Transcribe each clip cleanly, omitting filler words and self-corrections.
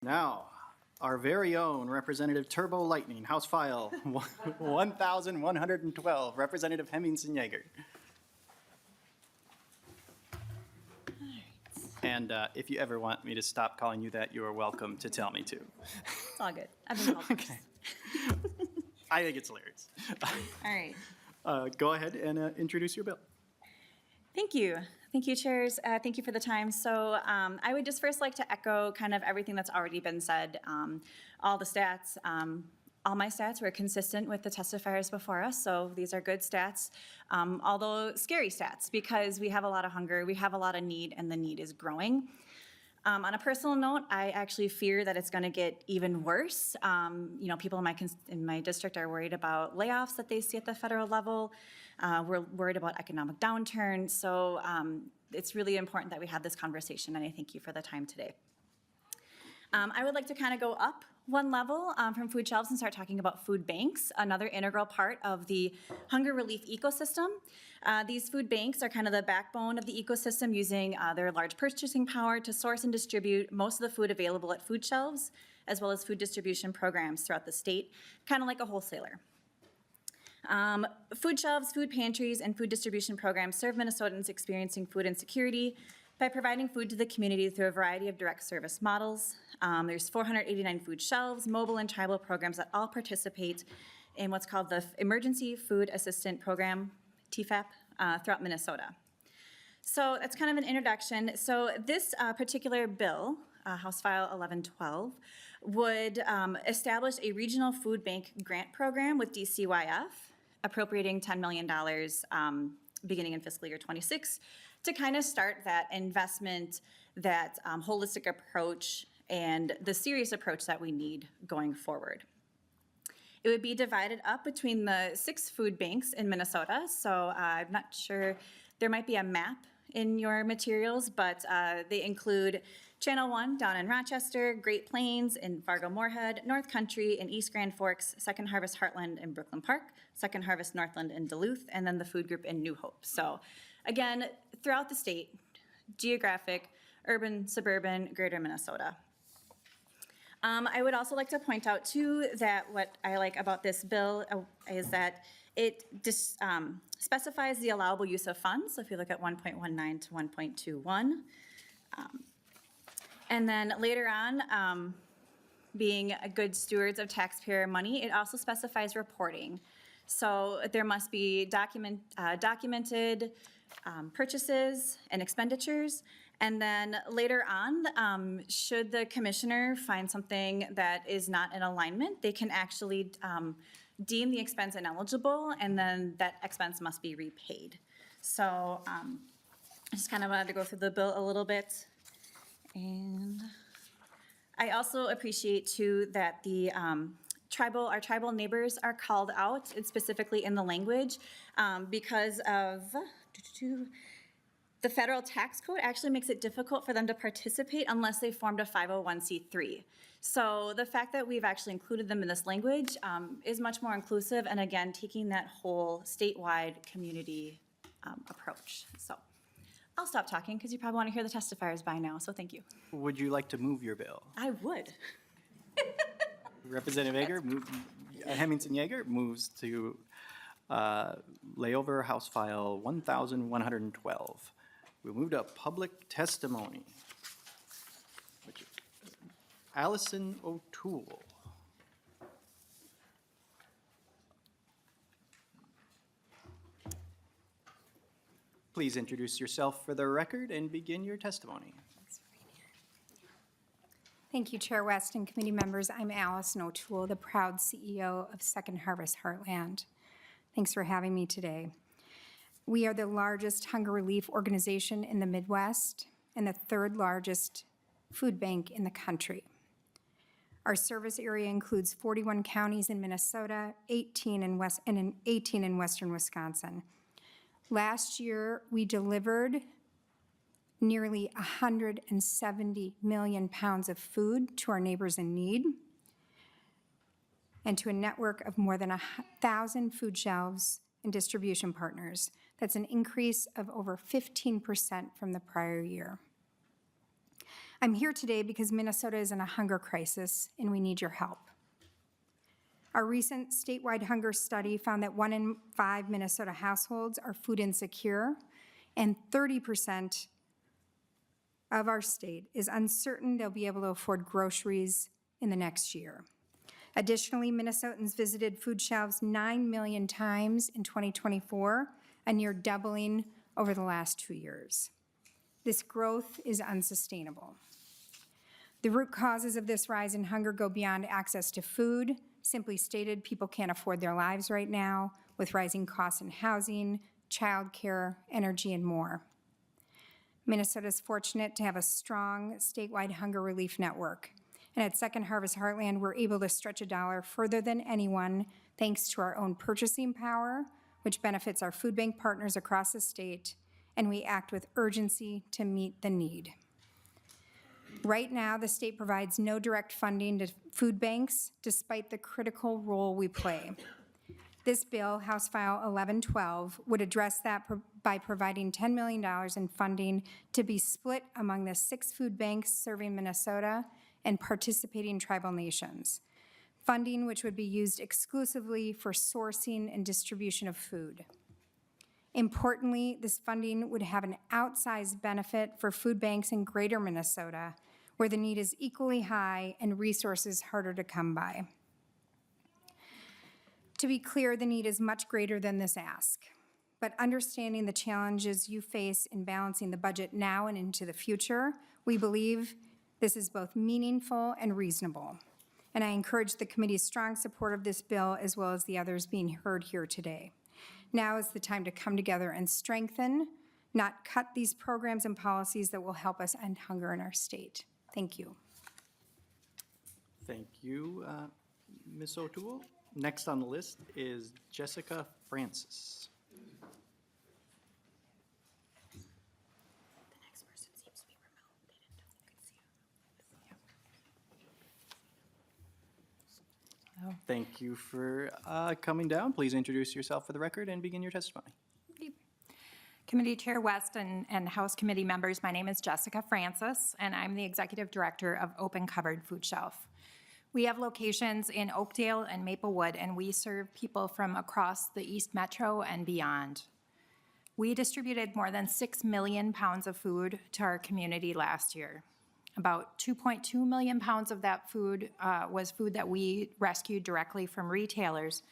Now, our very own Representative Turbo Lightning, House File 1112, Representative Hemmingson-Jaeger. And if you ever want me to stop calling you that, you are welcome to tell me to. It's all good. I've been called worse. Okay. I think it's hilarious. All right. Go ahead and introduce your bill. Thank you. Thank you, chairs. Thank you for the time. So I would just first like to echo kind of everything that's already been said. All the stats, all my stats were consistent with the testifiers before us, so these are good stats, although scary stats, because we have a lot of hunger, we have a lot of need, and the need is growing. On a personal note, I actually fear that it's going to get even worse. People in my district are worried about layoffs that they see at the federal level. We're worried about economic downturn. So it's really important that we have this conversation, and I thank you for the time today. I would like to kind of go up one level from food shelves and start talking about food banks, another integral part of the hunger relief ecosystem. These food banks are kind of the backbone of the ecosystem, using their large purchasing power to source and distribute most of the food available at food shelves, as well as food distribution programs throughout the state, kind of like a wholesaler. Food shelves, food pantries, and food distribution programs serve Minnesotans experiencing food insecurity by providing food to the community through a variety of direct service models. There's 489 food shelves, mobile and tribal programs that all participate in what's called the Emergency Food Assistant Program, TFAP, throughout Minnesota. So that's kind of an introduction. So this particular bill, House File 1112, would establish a regional food bank grant program with DCYF, appropriating $10 million beginning in fiscal year 26 to kind of start that investment, that holistic approach, and the serious approach that we need going forward. It would be divided up between the 6 food banks in Minnesota. So I'm not sure, there might be a map in your materials, but they include Channel 1 down in Rochester, Great Plains in Fargo-Moorhead, North Country in East Grand Forks, Second Harvest Heartland in Brooklyn Park, Second Harvest Northland in Duluth, and then the food group in New Hope. So again, throughout the state, geographic, urban, suburban, greater Minnesota. I would also like to point out too that what I like about this bill is that it specifies the allowable use of funds. So if you look at 1.19 to 1.21. And then later on, being good stewards of taxpayer money, it also specifies reporting. So there must be documented purchases and expenditures. And then later on, should the commissioner find something that is not in alignment, they can actually deem the expense ineligible, and then that expense must be repaid. So I just kind of wanted to go through the bill a little bit. And I also appreciate too that the our tribal neighbors are called out, and specifically in the language, because of the federal tax code actually makes it difficult for them to participate unless they formed a 501c3. So the fact that we've actually included them in this language is much more inclusive, and again, taking that whole statewide community approach. So I'll stop talking because you probably want to hear the testifiers by now, so thank you. Would you like to move your bill? I would. Representative Hemmingson-Jaeger moves to lay over House File 1112. We'll move to public testimony. Allison O'Toole. Please introduce yourself for the record and begin your testimony. Thank you, Chair West and committee members. I'm Allison O'Toole, the proud CEO of Second Harvest Heartland. Thanks for having me today. We are the largest hunger relief organization in the Midwest and the 3rd largest food bank in the country. Our service area includes 41 counties in Minnesota, 18 in western Wisconsin. Last year, we delivered nearly 170 million pounds of food to our neighbors in need and to a network of more than 1,000 food shelves and distribution partners. That's an increase of over 15% from the prior year. I'm here today because Minnesota is in a hunger crisis and we need your help. Our recent statewide hunger study found that 1 in 5 Minnesota households are food insecure, and 30% of our state is uncertain they'll be able to afford groceries in the next year. Additionally, Minnesotans visited food shelves 9 million times in 2024, a near doubling over the last 2 years. This growth is unsustainable. The root causes of this rise in hunger go beyond access to food. Simply stated, people can't afford their lives right now with rising costs in housing, childcare, energy, and more. Minnesota is fortunate to have a strong statewide hunger relief network. And at Second Harvest Heartland, we're able to stretch a dollar further than anyone thanks to our own purchasing power, which benefits our food bank partners across the state, and we act with urgency to meet the need. Right now, the state provides no direct funding to food banks, despite the critical role we play. This bill, House File 1112, would address that by providing $10 million in funding to be split among the 6 food banks serving Minnesota and participating tribal nations. Funding which would be used exclusively for sourcing and distribution of food. Importantly, this funding would have an outsized benefit for food banks in greater Minnesota, where the need is equally high and resources harder to come by. To be clear, the need is much greater than this ask, but understanding the challenges you face in balancing the budget now and into the future, we believe this is both meaningful and reasonable. And I encourage the committee's strong support of this bill as well as the others being heard here today. Now is the time to come together and strengthen, not cut these programs and policies that will help us end hunger in our state. Thank you. Thank you, Ms. O'Toole. Next on the list is Jessica Francis. The next person seems to be remote. They didn't know they could see her. Thank you for coming down. Please introduce yourself for the record and begin your testimony. Committee Chair West and House Committee members, my name is Jessica Francis, and I'm the Executive Director of Open Covered Food Shelf. We have locations in Oakdale and Maplewood, and we serve people from across the East Metro and beyond. We distributed more than 6 million pounds of food to our community last year. About 2.2 million pounds of that food was food that we rescued directly from retailers.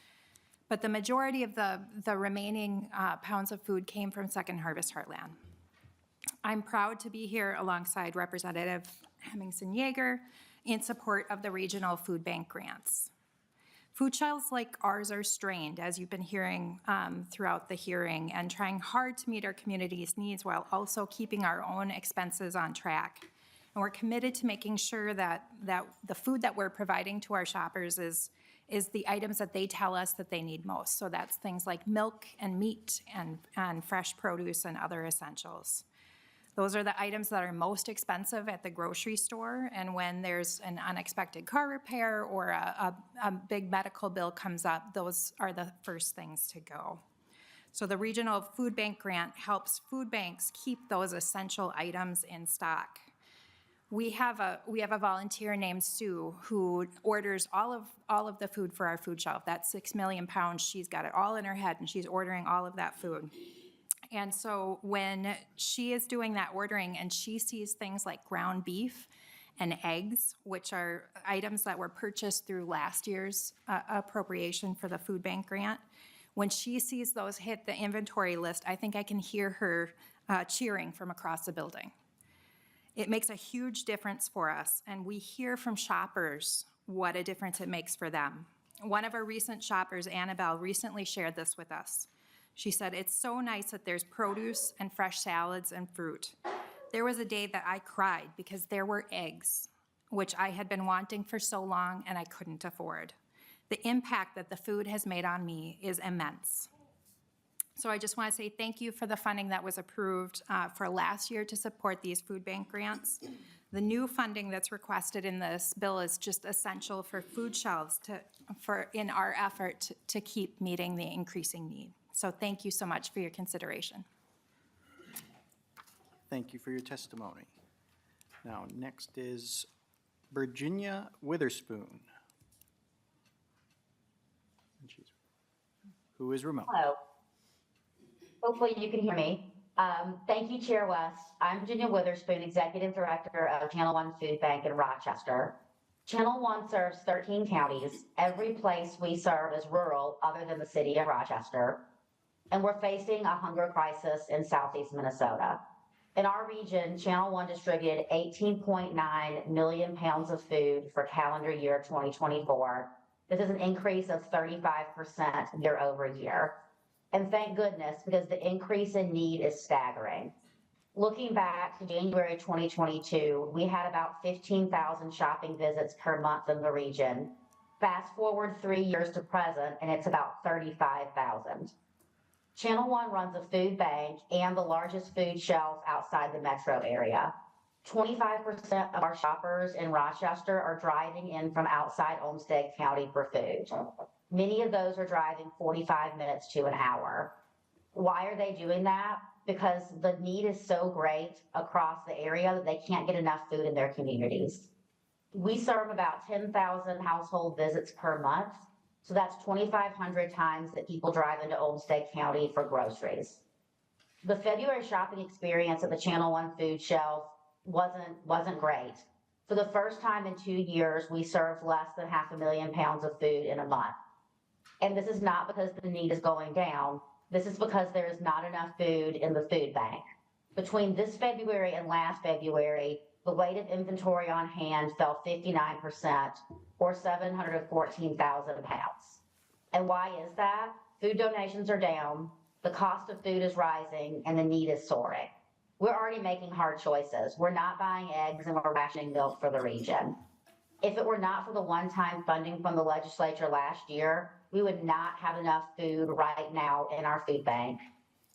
But the majority of the remaining pounds of food came from Second Harvest Heartland. I'm proud to be here alongside Representative Hemmingson-Yager in support of the regional food bank grants. Food shelves like ours are strained, as you've been hearing throughout the hearing, and trying hard to meet our community's needs while also keeping our own expenses on track. And we're committed to making sure that the food that we're providing to our shoppers is the items that they tell us that they need most. So that's things like milk and meat and fresh produce and other essentials. Those are the items that are most expensive at the grocery store, and when there's an unexpected car repair or a big medical bill comes up, those are the first things to go. So the Regional Food Bank Grant helps food banks keep those essential items in stock. We have a volunteer named Sue who orders all of the food for our food shelf. That's 6 million pounds. She's got it all in her head, and she's ordering all of that food. And so when she is doing that ordering and she sees things like ground beef and eggs, which are items that were purchased through last year's appropriation for the food bank grant, when she sees those hit the inventory list, I think I can hear her cheering from across the building. It makes a huge difference for us, and we hear from shoppers what a difference it makes for them. One of our recent shoppers, Annabelle, recently shared this with us. She said, "It's so nice that there's produce and fresh salads and fruit. There was a day that I cried because there were eggs, which I had been wanting for so long and I couldn't afford. The impact that the food has made on me is immense." So I just want to say thank you for the funding that was approved for last year to support these food bank grants. The new funding that's requested in this bill is just essential for food shelves in our effort to keep meeting the increasing need. So thank you so much for your consideration. Thank you for your testimony. Now, next is Virginia Witherspoon. Who is remote. Hello. Hopefully you can hear me. Thank you, Chair West. I'm Virginia Witherspoon, Executive Director of Channel One Food Bank in Rochester. Channel One serves 13 counties. Every place we serve is rural other than the city of Rochester. And we're facing a hunger crisis in southeast Minnesota. In our region, Channel One distributed 18.9 million pounds of food for calendar year 2024. This is an increase of 35% year over year. And thank goodness, because the increase in need is staggering. Looking back to January 2022, we had about 15,000 shopping visits per month in the region. Fast forward 3 years to present, and it's about 35,000. Channel One runs a food bank and the largest food shelf outside the metro area. 25% of our shoppers in Rochester are driving in from outside Olmsted County for food. Many of those are driving 45 minutes to an hour. Why are they doing that? Because the need is so great across the area that they can't get enough food in their communities. We serve about 10,000 household visits per month. So that's 2,500 times that people drive into Olmsted County for groceries. The February shopping experience at the Channel One food shelf wasn't great. For the first time in 2 years, we served less than 500,000 pounds of food in a month. And this is not because the need is going down. This is because there is not enough food in the food bank. Between this February and last February, the weight of inventory on hand fell 59%, or 714,000 pounds. And why is that? Food donations are down, the cost of food is rising, and the need is soaring. We're already making hard choices. We're not buying eggs and we're rationing milk for the region. If it were not for the one-time funding from the legislature last year, we would not have enough food right now in our food bank.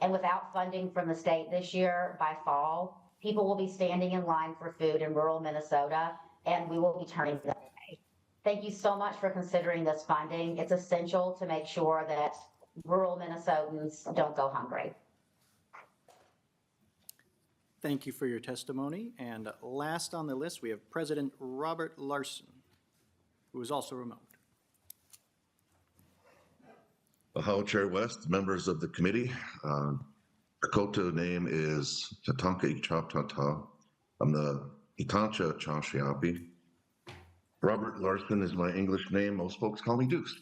And without funding from the state this year, by fall, people will be standing in line for food in rural Minnesota, and we will be turning them away. Thank you so much for considering this funding. It's essential to make sure that rural Minnesotans don't go hungry. Thank you for your testimony. And last on the list, we have President Robert Larson, who is also remote. Hello, Chair West, members of the committee. Dakota name is Tatanka Ichaptata. I'm the Itancha Chanshiapi. Robert Larson is my English name. Most folks call me Deuce.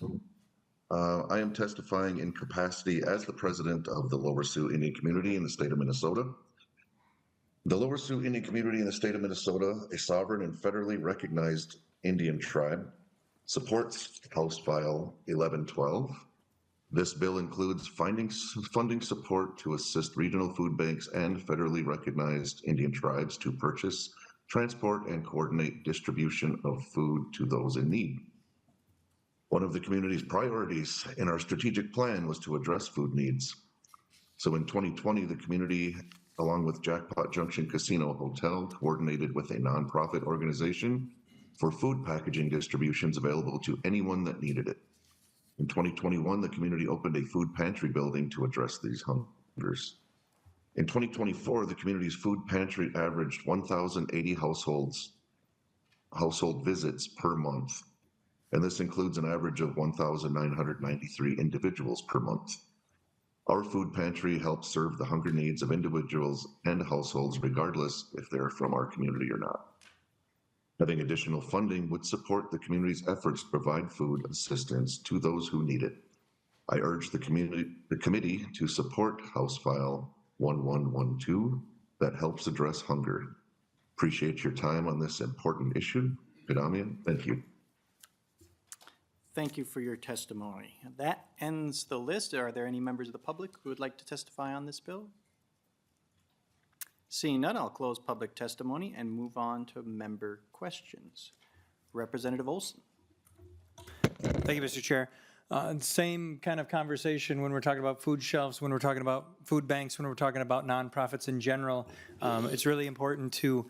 I am testifying in capacity as the president of the Lower Sioux Indian community in the state of Minnesota. The Lower Sioux Indian community in the state of Minnesota, a sovereign and federally recognized Indian tribe, supports House File 1112. This bill includes funding support to assist regional food banks and federally recognized Indian tribes to purchase, transport, and coordinate distribution of food to those in need. One of the community's priorities in our strategic plan was to address food needs. So in 2020, the community, along with Jackpot Junction Casino Hotel, coordinated with a nonprofit organization for food packaging distributions available to anyone that needed it. In 2021, the community opened a food pantry building to address these hungers. In 2024, the community's food pantry averaged 1,080 household visits per month, and this includes an average of 1,993 individuals per month. Our food pantry helps serve the hunger needs of individuals and households, regardless if they're from our community or not. Having additional funding would support the community's efforts to provide food assistance to those who need it. I urge the committee to support House File 1112 that helps address hunger. Appreciate your time on this important issue. Pidamia, thank you. Thank you for your testimony. That ends the list. Are there any members of the public who would like to testify on this bill? Seeing none, I'll close public testimony and move on to member questions. Representative Olson. Thank you, Mr. Chair. Same kind of conversation when we're talking about food shelves, when we're talking about food banks, when we're talking about nonprofits in general. It's really important to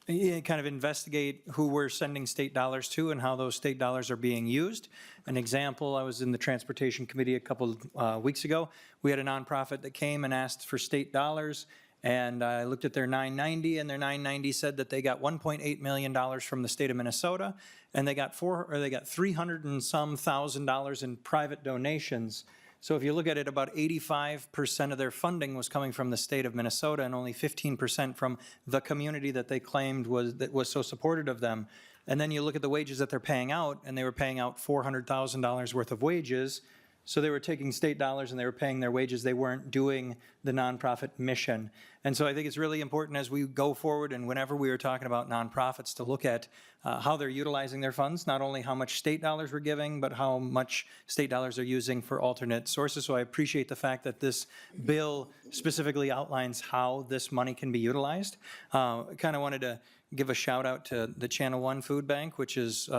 kind of investigate who we're sending state dollars to and how those state dollars are being used. An example, I was in the Transportation Committee a couple weeks ago. We had a nonprofit that came and asked for state dollars, And I looked at their 990, and their 990 said that they got $1.8 million from the state of Minnesota, and they got 300 and some $1,000 in private donations. So if you look at it, about 85% of their funding was coming from the state of Minnesota, and only 15% from the community that they claimed was so supportive of them. And then you look at the wages that they're paying out, and they were paying out $400,000 worth of wages. So they were taking state dollars and they were paying their wages. They weren't doing the nonprofit mission. And so I think it's really important as we go forward and whenever we are talking about nonprofits to look at how they're utilizing their funds, not only how much state dollars we're giving, but how much state dollars are using for alternate sources. So I appreciate the fact that this bill specifically outlines how this money can be utilized. Kind of wanted to give a shout out to the Channel One Food Bank, which is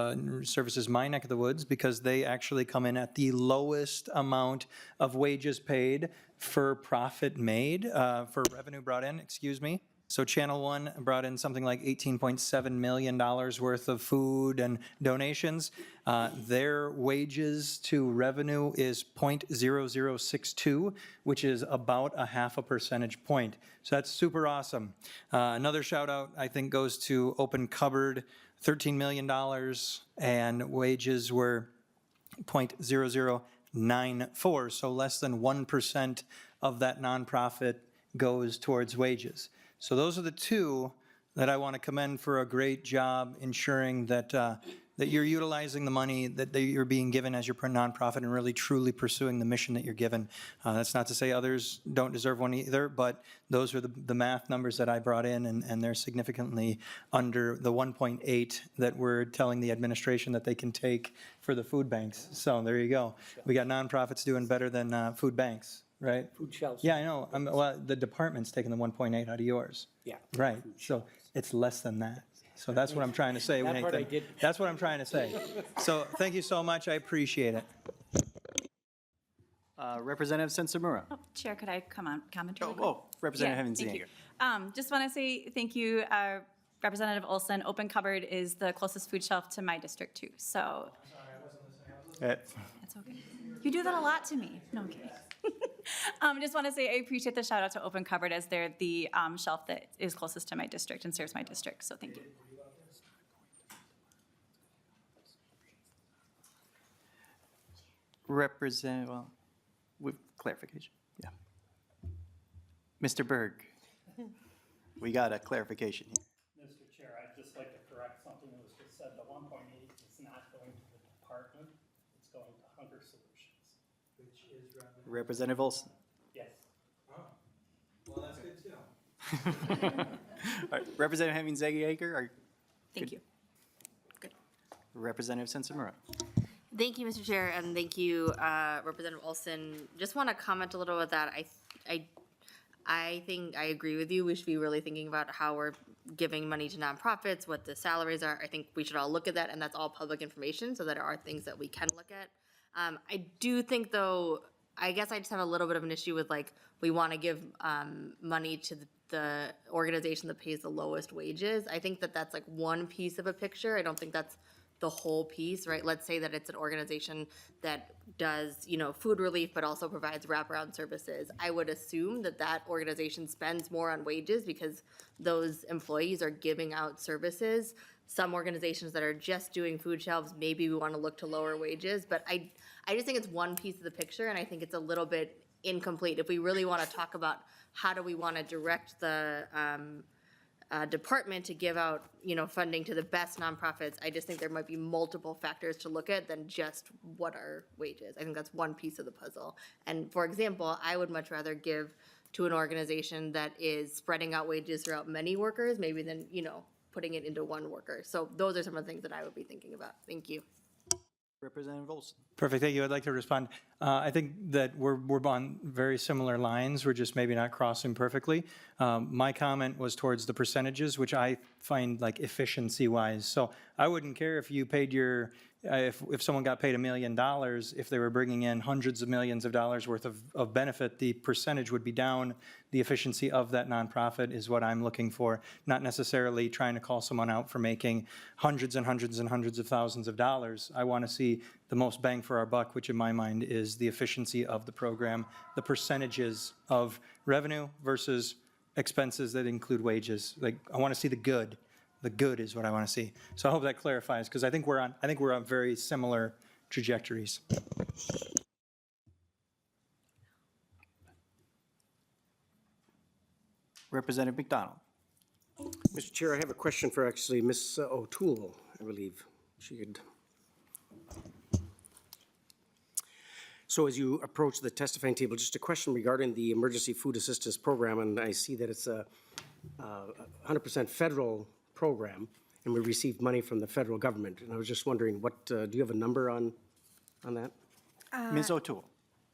services my neck of the woods, because they actually come in at the lowest amount of wages paid for profit made, for revenue brought in, excuse me. So Channel One brought in something like $18.7 million worth of food and donations. Their wages to revenue is 0.0062, which is about a half a percentage point. So that's super awesome. Another shout out, I think, goes to Open Cupboard, $13 million, and wages were 0.0094, so less than 1% of that nonprofit goes towards wages. So those are the two that I want to commend for a great job ensuring that that you're utilizing the money that you're being given as your nonprofit and really truly pursuing the mission that you're given. That's not to say others don't deserve one either, but those are the math numbers that I brought in, and they're significantly under the 1.8 that we're telling the administration that they can take for the food banks. So there you go. We got nonprofits doing better than food banks. Right? Food shelves. Yeah, I know. Well, the department's taking the 1.8 out of yours. Yeah. Right, so it's less than that. So that's what I'm trying to say, That part I Nathan. did. That's what I'm trying to say. So thank you so much, I appreciate it. Representative Sensimura. Chair, could I comment really quick? Representative Yeah, thank Henzinger. you. Just want to say thank you, Representative Olson. Open Cupboard is the closest food shelf to my district too, so. That's okay. You do that a lot to me. No, I'm kidding. Just want to say I appreciate the shout out to Open Cupboard as they're the shelf that is closest to my district and serves my district, so thank you. With clarification, yeah. Mr. Berg, we got a clarification here. Mr. Chair, I'd just like to correct something that was just said. The 1.8 is not going to the department, it's going to Hunger Solutions. Which is Representative Olson. Yes. Well, that's good too. All right, Representative Henzinger, Thank you. Representative Sensimura. Thank you, Mr. Chair, and thank you, Representative Olson. Just want to comment a little about that. I think I agree with you. We should be really thinking about how we're giving money to nonprofits, what the salaries are. I think we should all look at that, and that's all public information, so that there are things that we can look at. I do think, though, I guess I just have a little bit of an issue with, like, we want to give money to the organization that pays the lowest wages. I think that that's like one piece of a picture. I don't think that's the whole piece, right? Let's say that it's an organization that does, you know, food relief, but also provides wraparound services. I would assume that that organization spends more on wages because those employees are giving out services. Some organizations that are just doing food shelves, maybe we want to look to lower wages, but I just think it's one piece of the picture, and I think it's a little bit incomplete. If we really want to talk about how do we want to direct the department to give out, you know, funding to the best nonprofits, I just think there might be multiple factors to look at than just what are wages. I think that's one piece of the puzzle. And for example, I would much rather give to an organization that is spreading out wages throughout many workers, maybe than, you know, putting it into one worker. So those are some of the things that I would be thinking about. Thank you. Representative Olson. Perfect, thank you. I'd like to respond. I think that we're on very similar lines. We're just maybe not crossing perfectly. My comment was towards the percentages, which I find like efficiency-wise. So I wouldn't care if you paid your, if someone got paid $1 million, if they were bringing in hundreds of millions of dollars worth of benefit, the percentage would be down. The efficiency of that nonprofit is what I'm looking for, not necessarily trying to call someone out for making hundreds and hundreds and hundreds of thousands of dollars. I want to see the most bang for our buck, which in my mind is the efficiency of the program, the percentages of revenue versus expenses that include wages. Like, I want to see the good. The good is what I want to see. So I hope that clarifies, because I think we're on very similar trajectories. Representative McDonald. Mr. Chair, I have a question for actually Ms. O'Toole, I believe. She could. So as you approach the testifying table, just a question regarding the Emergency Food Assistance Program, and I see that it's a 100% federal program, and we received money from the federal government. And I was just wondering, what, do you have a number on that? Ms. O'Toole.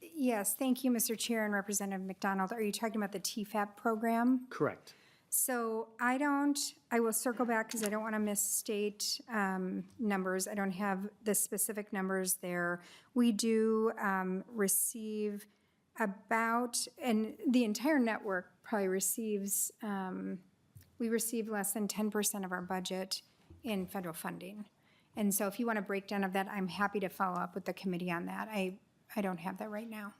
Yes, thank you, Mr. Chair and Representative McDonald. Are you talking about the TFAP program? Correct. So I will circle back because I don't want to misstate numbers. I don't have the specific numbers there. We do receive about, and the entire network probably receives, we receive less than 10% of our budget in federal funding. And so if you want a breakdown of that, I'm happy to follow up with the committee on that. I don't have that right now.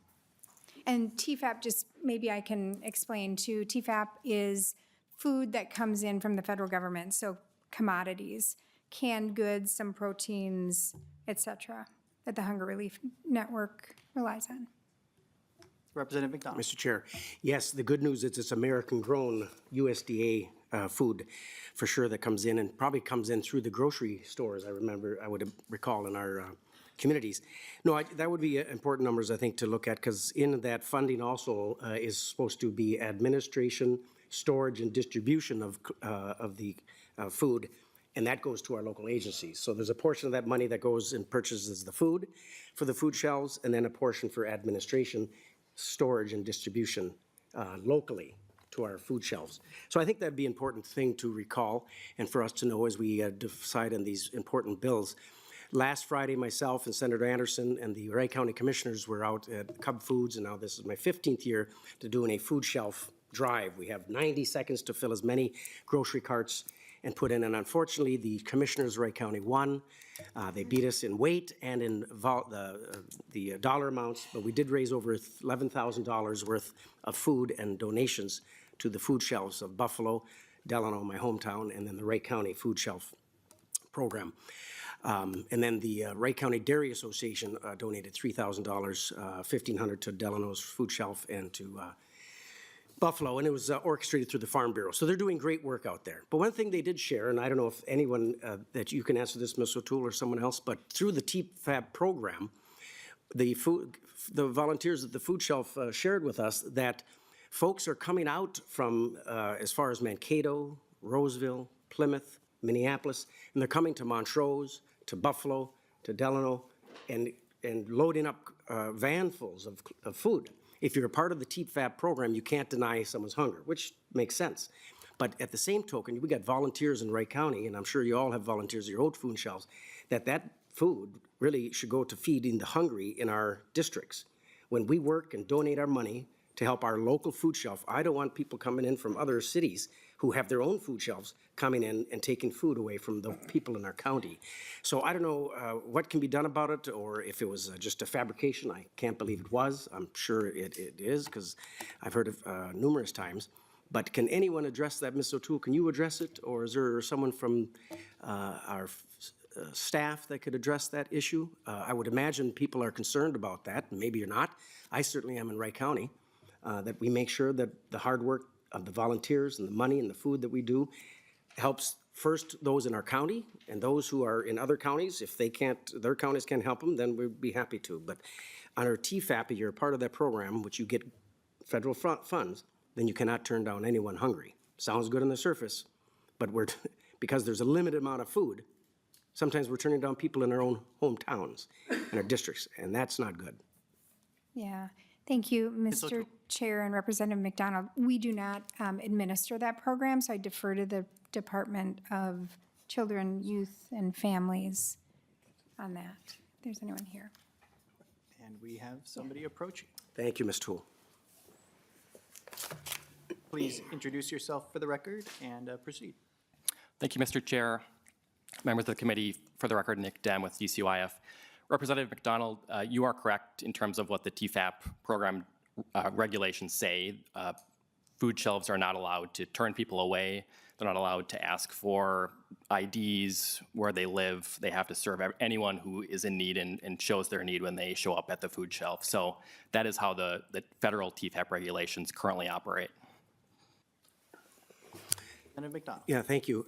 And TFAP, just maybe I can explain too, TFAP is food that comes in from the federal government, so commodities, canned goods, some proteins, et cetera, that the Hunger Relief Network relies on. Representative McDonald. Mr. Chair, yes, the good news is it's American-grown USDA food for sure that comes in, and probably comes in through the grocery stores, I would recall in our communities. No, that would be important numbers, I think, to look at, because in that funding also is supposed to be administration, storage, and distribution of the food, and that goes to our local agencies. So there's a portion of that money that goes and purchases the food for the food shelves, and then a portion for administration, storage, and distribution locally to our food shelves. So I think that'd be an important thing to recall and for us to know as we decide on these important bills. Last Friday, myself and Senator Anderson and the Wright County Commissioners were out at Cub Foods, and now this is my 15th year to doing a food shelf drive. We have 90 seconds to fill as many grocery carts and put in, and unfortunately, the Commissioners of Wright County won. They beat us in weight and in the dollar amounts, but we did raise over $11,000 worth of food and donations to the food shelves of Buffalo, Delano, my hometown, and then the Wright County Food Shelf Program. And then the Wright County Dairy Association donated $3,000, $1,500 to Delano's Food Shelf and to Buffalo, and it was orchestrated through the Farm Bureau. So they're doing great work out there. But one thing they did share, and I don't know if anyone that you can answer this, Ms. O'Toole or someone else, but through the TFAB program, the volunteers at the food shelf shared with us that folks are coming out from as far as Mankato, Roseville, Plymouth, Minneapolis, and they're coming to Montrose, to Buffalo, to Delano, and loading up vanfuls of food. If you're a part of the TFAB program, you can't deny someone's hunger, which makes sense. But at the same token, we got volunteers in Wright County, and I'm sure you all have volunteers at your own food shelves, that food really should go to feeding the hungry in our districts. When we work and donate our money to help our local food shelf, I don't want people coming in from other cities who have their own food shelves coming in and taking food away from the people in our county. So I don't know what can be done about it, or if it was just a fabrication. I can't believe it was. I'm sure it is, because I've heard it numerous times. But can anyone address that, Ms. O'Toole? Can you address it, or is there someone from our staff that could address that issue? I would imagine people are concerned about that. Maybe you're not. I certainly am in Wright County. That we make sure that the hard work of the volunteers and the money and the food that we do helps first those in our county, and those who are in other counties. If they can't, their counties can't help them, then we'd be happy to. But under TFAP, if you're a part of that program, which you get federal funds, then you cannot turn down anyone hungry. Sounds good on the surface, but because there's a limited amount of food, sometimes we're turning down people in our own hometowns and our districts, and that's not good. Yeah. Thank you, Mr. Chair and Representative McDonald. We do not administer that program, so I defer to the Department of Children, Youth, and Families on that, if there's anyone here. And we have somebody approaching. Thank you, Ms. Toole. Please introduce yourself for the record and proceed. Thank you, Mr. Chair. Members of the committee, for the record, Nick Dem with DCYF. Representative McDonald, you are correct in terms of what the TFAP program regulations say. food shelves are not allowed to turn people away. They're not allowed to ask for IDs, where they live. They have to serve anyone who is in need and shows their need when they show up at the food shelf. So that is how the federal TFAP regulations currently operate. Representative McDonald. Yeah, thank you.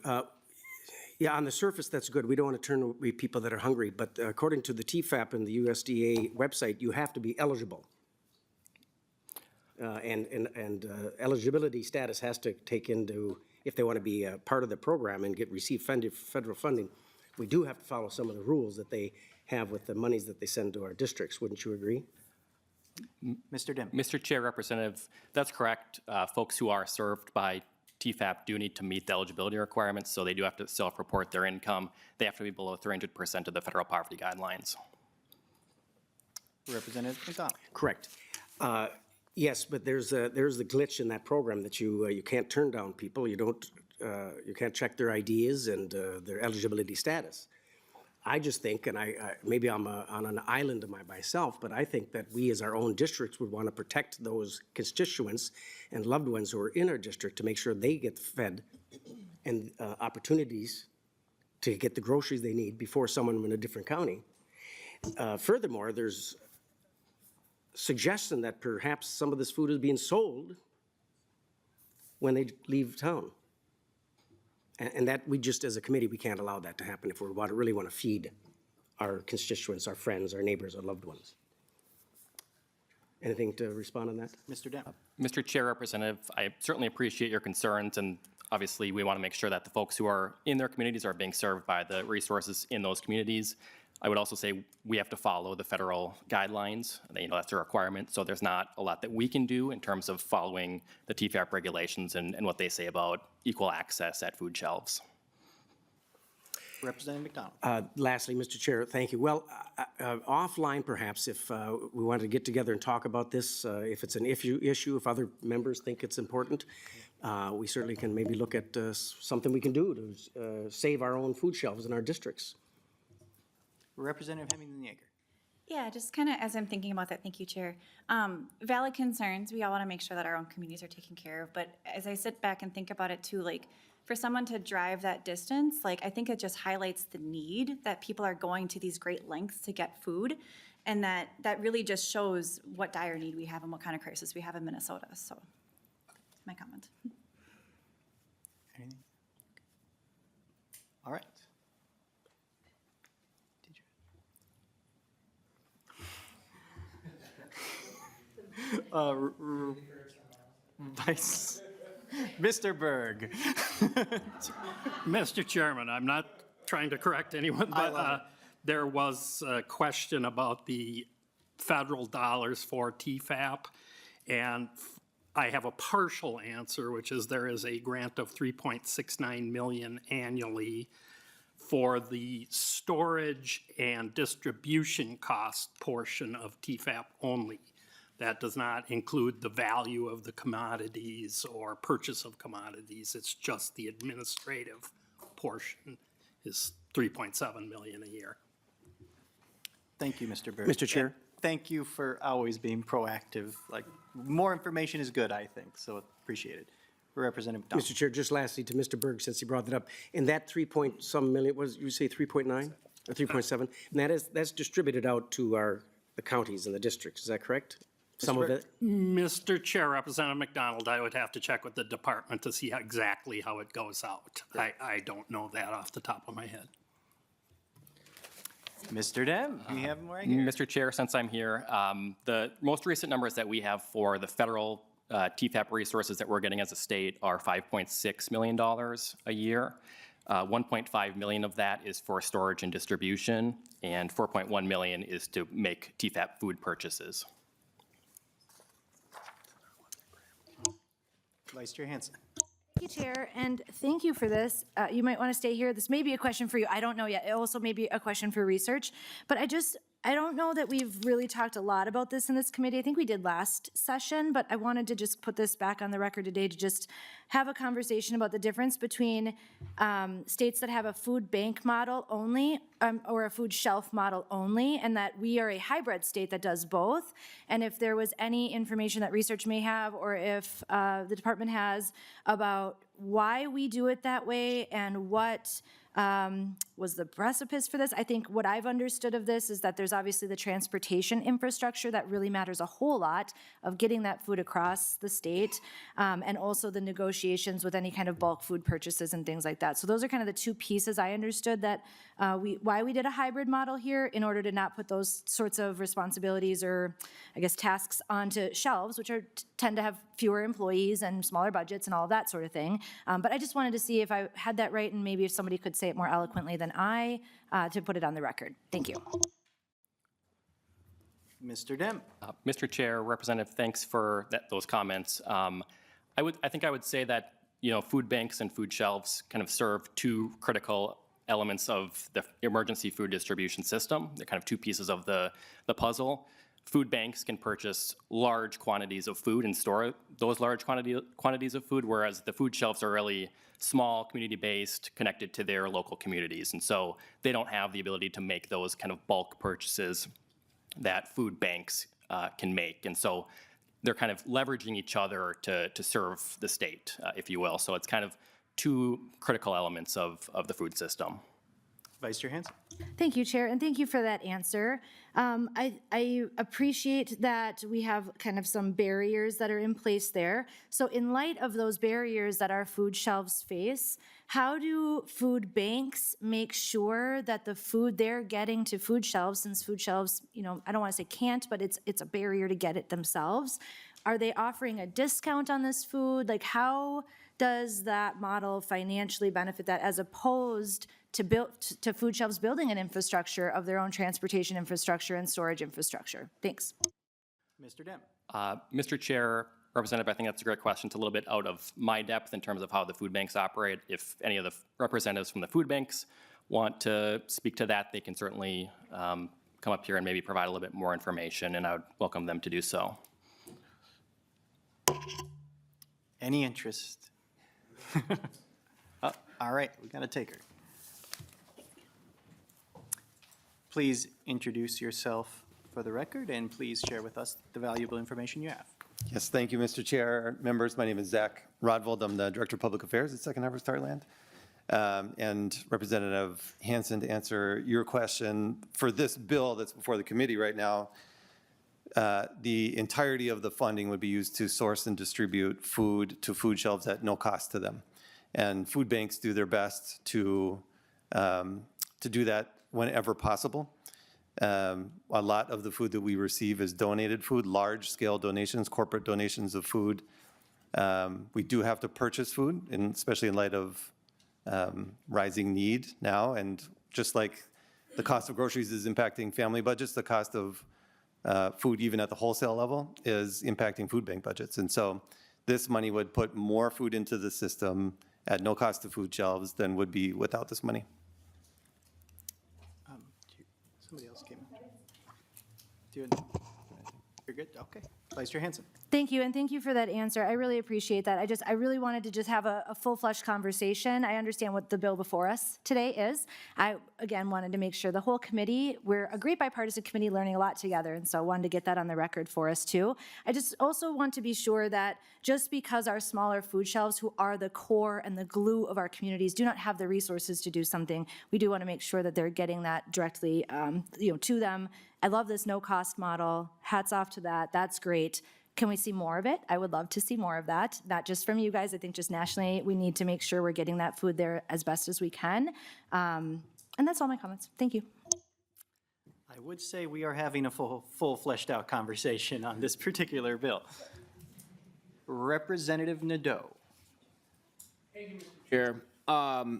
Yeah, on the surface, that's good. We don't want to turn away people that are hungry, but according to the TFAP and the USDA website, you have to be eligible. And eligibility status has to take into, if they want to be part of the program and receive federal funding, we do have to follow some of the rules that they have with the monies that they send to our districts. Wouldn't you agree? Mr. Dim. Mr. Chair, Representative, that's correct. Folks who are served by TFAP do need to meet the eligibility requirements, so they do have to self-report their income. They have to be below 300% of the federal poverty guidelines. Representative McDonald. Correct. Yes, but there's the glitch in that program that you can't turn down people. You can't check their IDs and their eligibility status. I just think, and maybe I'm on an island by myself, but I think that we as our own districts would want to protect those constituents and loved ones who are in our district to make sure they get fed and opportunities to get the groceries they need before someone in a different county. Furthermore, there's suggestion that perhaps some of this food is being sold when they leave town. And that we just, as a committee, we can't allow that to happen if we really want to feed our constituents, our friends, our neighbors, our loved ones. Anything to respond on that? Mr. Dim. Mr. Chair, Representative, I certainly appreciate your concerns, and obviously we want to make sure that the folks who are in their communities are being served by the resources in those communities. I would also say we have to follow the federal guidelines. That's a requirement, so there's not a lot that we can do in terms of following the TFAP regulations and what they say about equal access at food shelves. Representative McDonald. Lastly, Mr. Chair, thank you. Well, offline perhaps, if we wanted to get together and talk about this, if it's an issue, if other members think it's important, we certainly can maybe look at something we can do to save our own food shelves in our districts. Representative Hemmington-Yager. Yeah, just kind of as I'm thinking about that, thank you, Chair. Valid concerns, we all want to make sure that our own communities are taken care of, but as I sit back and think about it too, like, for someone to drive that distance, like, I think it just highlights the need that people are going to these great lengths to get food, and that really just shows what dire need we have and what kind of crisis we have in Minnesota, so, that's my comment. Anything? All right. Mr. Berg. Mr. Chairman, I'm not trying to correct anyone, but there was a question about the federal dollars for TFAP, and I have a partial answer, which is there is a grant of $3.69 million annually for the storage and distribution cost portion of TFAP only. That does not include the value of the commodities or purchase of commodities. It's just the administrative portion is $3.7 million a year. Thank you, Mr. Berg. Mr. Chair? And thank you for always being proactive. Like, more information is good, I think, so appreciate it. Representative McDonald. Mr. Chair, just lastly to Mr. Berg, since he brought that up, in that 3-point-some million, what did you say, 3.9 or 3.7? And that's distributed out to the counties and the districts, is that correct? Some of it? Mr. Chair, Representative McDonald, I would have to check with the department to see exactly how it goes out. I don't know that off the top of my head. Mr. Dem, you have more here. Mr. Chair, since I'm here, the most recent numbers that we have for the federal TFAP resources that we're getting as a state are $5.6 million a year. 1.5 million of that is for storage and distribution, and 4.1 million is to make TFAP food purchases. Vice Chair Hansen. Thank you, Chair, and thank you for this. You might want to stay here. This may be a question for you. I don't know yet. It also may be a question for research. But I don't know that we've really talked a lot about this in this committee. I think we did last session, but I wanted to just put this back on the record today to just have a conversation about the difference between states that have a food bank model only or a food shelf model only, and that we are a hybrid state that does both. And if there was any information that research may have, or if the department has about why we do it that way and what was the precipice for this. I think what I've understood of this is that there's obviously the transportation infrastructure that really matters a whole lot of getting that food across the state, and also the negotiations with any kind of bulk food purchases and things like that. So those are kind of the two pieces I understood that why we did a hybrid model here, in order to not put those sorts of responsibilities or I guess tasks onto shelves, which are tend to have fewer employees and smaller budgets and all of that sort of thing. But I just wanted to see if I had that right, and maybe if somebody could say it more eloquently than I, to put it on the record. Thank you. Mr. Dem. Mr. Chair, Representative, thanks for those comments. I think I would say that, you know, food banks and food shelves kind of serve two critical elements of the emergency food distribution system. They're kind of two pieces of the puzzle. Food banks can purchase large quantities of food and store those large quantities of food, whereas the food shelves are really small, community-based, connected to their local communities. And so they don't have the ability to make those kind of bulk purchases that food banks can make. And so they're kind of leveraging each other to serve the state, if you will. So it's kind of two critical elements of the food system. Vice Chair Hansen. Thank you, Chair, and thank you for that answer. I appreciate that we have kind of some barriers that are in place there. So in light of those barriers that our food shelves face, how do food banks make sure that the food they're getting to food shelves, since food shelves, you know, I don't want to say can't, but it's a barrier to get it themselves. Are they offering a discount on this food? Like, how does that model financially benefit that, as opposed to food shelves building an infrastructure of their own transportation infrastructure and storage infrastructure? Thanks. Mr. Dem. Mr. Chair, Representative, I think that's a great question. It's a little bit out of my depth in terms of how the food banks operate. If any of the representatives from the food banks want to speak to that, they can certainly come up here and maybe provide a little bit more information, and I would welcome them to do so. Any interest? Oh, all right, we got a taker. Please introduce yourself for the record, and please share with us the valuable information you have. Yes, thank you, Mr. Chair. Members, my name is Zach Rodvold. I'm the Director of Public Affairs at Second Harvest Heartland. And Representative Hansen, to answer your question, for this bill that's before the committee right now, the entirety of the funding would be used to source and distribute food to food shelves at no cost to them. And food banks do their best to do that whenever possible. A lot of the food that we receive is donated food, large-scale donations, corporate donations of food. We do have to purchase food, and especially in light of rising need now. And just like the cost of groceries is impacting family budgets, the cost of food, even at the wholesale level, is impacting food bank budgets. And so this money would put more food into the system at no cost to food shelves than would be without this money. Somebody else came. You're good? Okay. Vice Chair Hansen. Thank you, and thank you for that answer. I really appreciate that. I really wanted to just have a full-fledged conversation. I understand what the bill before us today is. I, again, wanted to make sure the whole committee, we're a great bipartisan committee learning a lot together, and so I wanted to get that on the record for us, too. I just also want to be sure that just because our smaller food shelves, who are the core and the glue of our communities, do not have the resources to do something, we do want to make sure that they're getting that directly to them. I love this no-cost model. Hats off to that. That's great. Can we see more of it? I would love to see more of that, not just from you guys. I think just nationally, we need to make sure we're getting that food there as best as we can. And that's all my comments. Thank you. I would say we are having a full fleshed out conversation on this particular bill. Representative Nadeau. Thank you, Mr. Chair.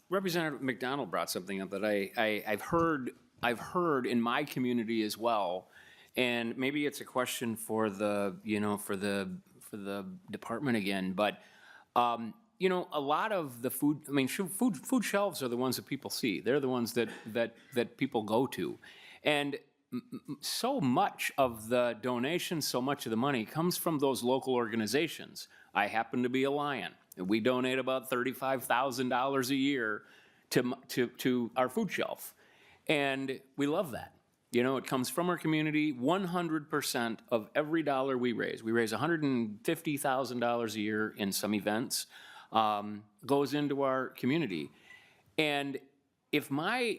Representative McDonald brought something up that I've heard in my community as well. And maybe it's a question for the department again, but you know, a lot of the food, I mean, food shelves are the ones that people see. They're the ones that people go to. And so much of the donations, so much of the money comes from those local organizations. I happen to be a Lion, and we donate about $35,000 a year to our food shelf. And we love that. You know, it comes from our community. 100% of every dollar we raise $150,000 a year in some events, goes into our community. And if my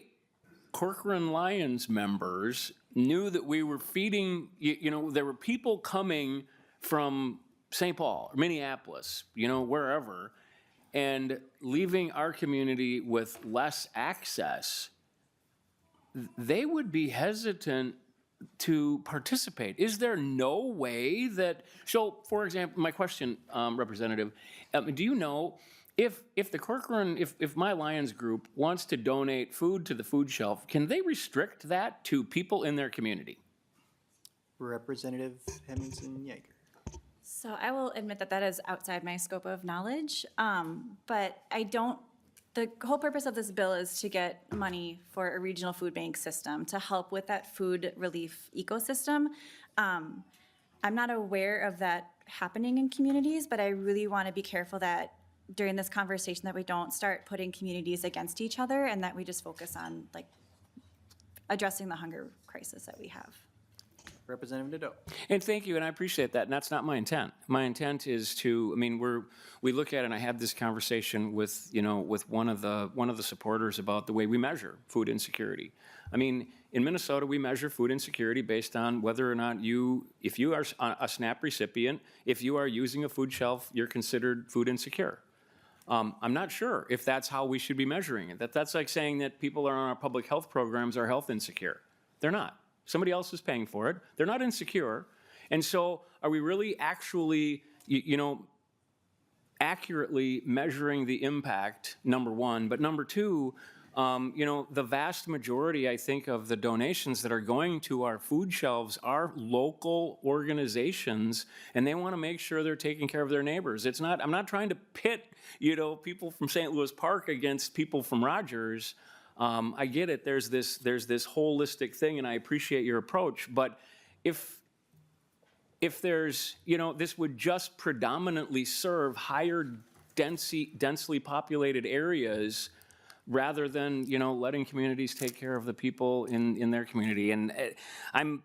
Corcoran Lions members knew that we were feeding, you know, there were people coming from St. Paul or Minneapolis, you know, wherever, and leaving our community with less access, they would be hesitant to participate. Is there no way that, so for example, my question, Representative, do you know if the Corcoran, if my Lions group wants to donate food to the food shelf, can they restrict that to people in their community? Representative Hemmingson Yeager. So I will admit that that is outside my scope of knowledge, but I don't, the whole purpose of this bill is to get money for a regional food bank system to help with that food relief ecosystem. I'm not aware of that happening in communities, but I really want to be careful that during this conversation that we don't start putting communities against each other and that we just focus on like addressing the hunger crisis that we have. Representative Nadeau. And thank you, and I appreciate that, and that's not my intent. My intent is to, I mean, we look at, and I had this conversation with, you know, with one of the supporters about the way we measure food insecurity. I mean, in Minnesota, we measure food insecurity based on whether or not if you are a SNAP recipient, if you are using a food shelf, you're considered food insecure. I'm not sure if that's how we should be measuring it. That's like saying that people are on our public health programs are health insecure. They're not. Somebody else is paying for it. They're not insecure. And so are we really actually, you know, accurately measuring the impact, number one, but number two, you know, the vast majority, I think, of the donations that are going to our food shelves are local organizations, and they want to make sure they're taking care of their neighbors. It's not, I'm not trying to pit, you know, people from St. Louis Park against people from Rogers. I get it, there's this holistic thing, and I appreciate your approach, but if there's, you know, this would just predominantly serve higher densely populated areas rather than, you know, letting communities take care of the people in their community. And I'm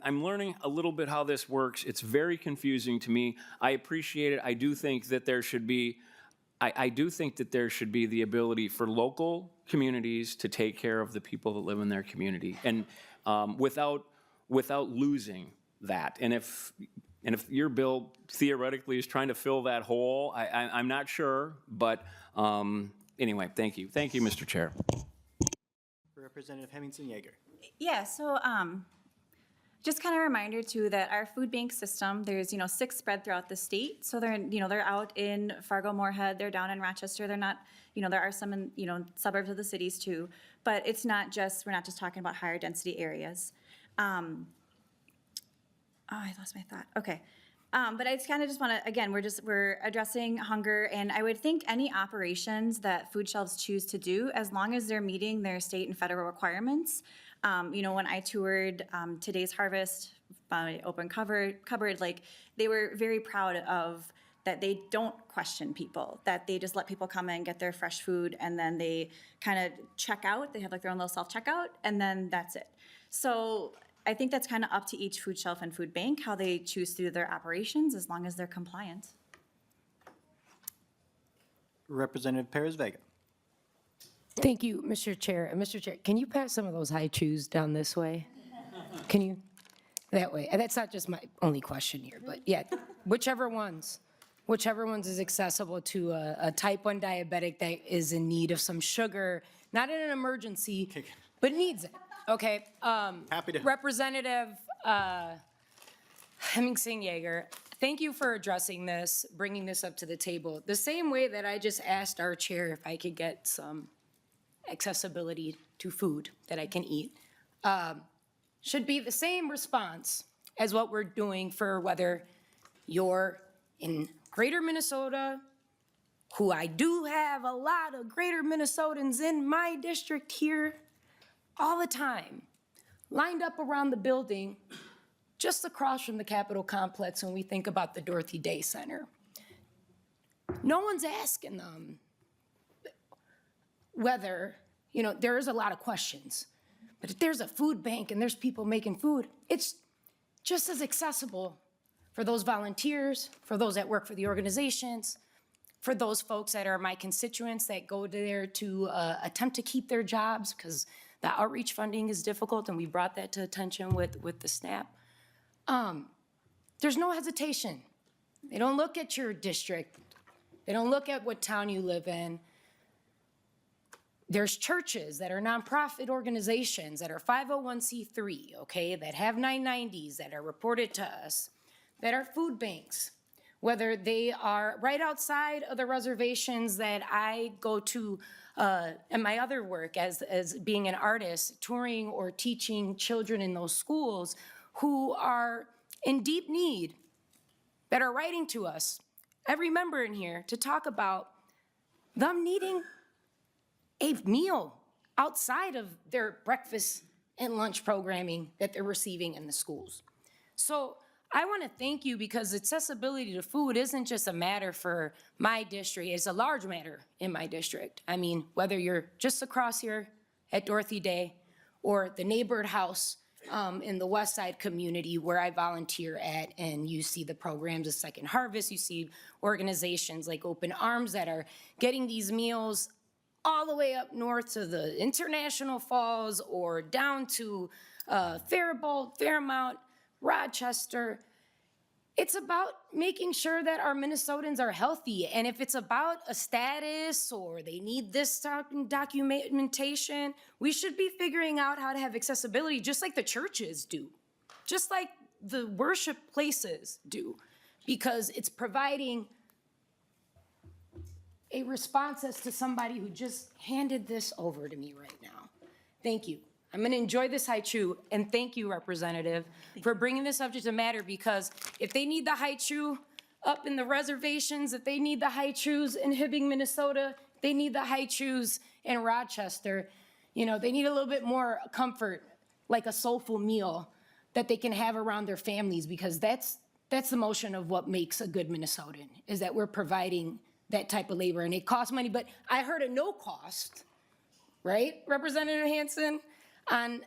learning a little bit how this works. It's very confusing to me. I appreciate it. I do think that there should be the ability for local communities to take care of the people that live in their community, and without losing that. And if your bill theoretically is trying to fill that hole, I'm not sure, but anyway, thank you, Mr. Chair. Representative Hemmingson Yeager. Yeah, so just kind of a reminder too that our food bank system, there's, you know, 6 spread throughout the state. So they're, you know, they're out in Fargo-Moorhead, they're down in Rochester, they're not, you know, there are some in, you know, suburbs of the cities too. But it's not just, we're not just talking about higher density areas. Oh, I lost my thought. Okay. But I kind of just want to, again, we're addressing hunger, and I would think any operations that food shelves choose to do, as long as they're meeting their state and federal requirements. You know, when I toured Today's Harvest by Open Cupboard, like, they were very proud of that they don't question people, that they just let people come in, get their fresh food, and then they kind of check out. They have like their own little self-checkout, and then that's it. So I think that's kind of up to each food shelf and food bank, how they choose to do their operations, as long as they're compliant. Representative Perez Vega. Thank you, Mr. Chair. Mr. Chair, can you pass some of those high chews down this way? Can you? That way. And that's not just my only question here, but yeah, whichever ones is accessible to a type 1 diabetic that is in need of some sugar, not in an emergency, but needs it. Okay. Happy to. Representative Hemmingson Yeager, thank you for addressing this, bringing this up to the table. The same way that I just asked our chair if I could get some accessibility to food that I can eat, should be the same response as what we're doing for whether you're in greater Minnesota who I do have a lot of greater Minnesotans in my district here all the time, lined up around the building just across from the Capitol complex when we think about the Dorothy Day Center. No one's asking them whether, there is a lot of questions, but if there's a food bank and there's people making food, it's just as accessible for those volunteers, for those that work for the organizations, for those folks that are my constituents that go there to attempt to keep their jobs, because the outreach funding is difficult, and we brought that to attention with the SNAP. There's no hesitation. They don't look at your district. They don't look at what town you live in. There's churches that are nonprofit organizations that are 501c3, okay, that have 990s that are reported to us, that are food banks, whether they are right outside of the reservations that I go to in my other work as being an artist, touring or teaching children in those schools who are in deep need, that are writing to us, every member in here, to talk about them needing a meal outside of their breakfast and lunch programming that they're receiving in the schools. So I want to thank you, because accessibility to food isn't just a matter for my district, it's a large matter in my district. I mean, whether you're just across here at Dorothy Day or the neighborhood house in the West Side community where I volunteer at, and you see the programs of Second Harvest, you see organizations like Open Arms that are getting these meals all the way up north to the International Falls or down to Faribault, Fairmount, Rochester. It's about making sure that our Minnesotans are healthy. And if it's about a status or they need this documentation, we should be figuring out how to have accessibility just like the churches do, just like the worship places do, because it's providing a response as to somebody who just handed this over to me right now. Thank you. I'm going to enjoy this haichu, and thank you, Representative, for bringing this subject to matter, because if they need the haichu up in the reservations, if they need the haichus in Hibbing, Minnesota, they need the haichus in Rochester, they need a little bit more comfort, like a soulful meal that they can have around their families, because that's the motion of what makes a good Minnesotan, is that we're providing that type of labor, and it costs money, but I heard a no cost, right, Representative Hansen, on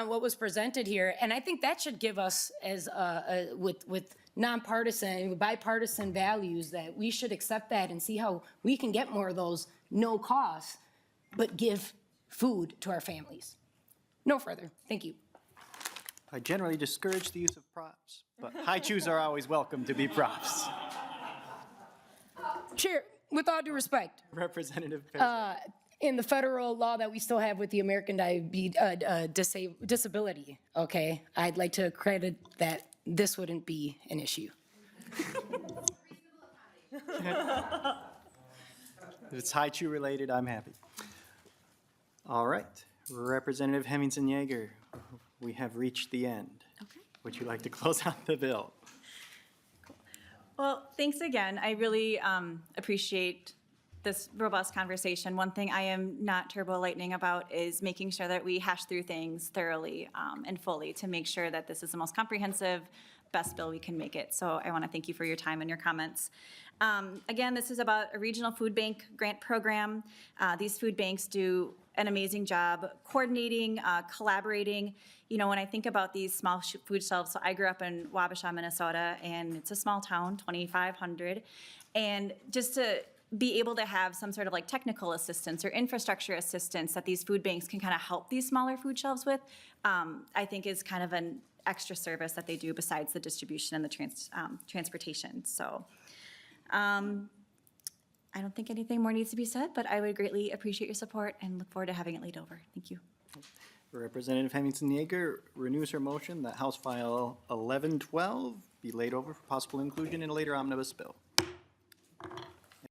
what was presented here, and I think that should give us, as with nonpartisan, bipartisan values, that we should accept that and see how we can get more of those no costs, but give food to our families. No further. Thank you. I generally discourage the use of props, but haichus are always welcome to be props. Chair, with all due respect, Representative Perez. in the federal law that we still have with the American Disability, okay, I'd like to credit that this wouldn't be an issue. If it's haichu related, I'm happy. All right, Representative Hemmingson Yeager, we have reached the end. Okay. Would you like to close out the bill? Well, thanks again. I really appreciate this robust conversation. One thing I am not turbo lightning about is making sure that we hash through things thoroughly and fully to make sure that this is the most comprehensive, best bill we can make it. So I want to thank you for your time and your comments. Again, this is about a regional food bank grant program. These food banks do an amazing job coordinating, collaborating. When I think about these small food shelves, so I grew up in Wabasha, Minnesota, and it's a small town, 2,500. And just to be able to have some sort of like technical assistance or infrastructure assistance that these food banks can kind of help these smaller food shelves with, I think is kind of an extra service that they do besides the distribution and the transportation. So I don't think anything more needs to be said, but I would greatly appreciate your support and look forward to having it laid over. Thank you. Representative Hemmingson Yeager renews her motion that House File 1112 be laid over for possible inclusion in a later omnibus bill.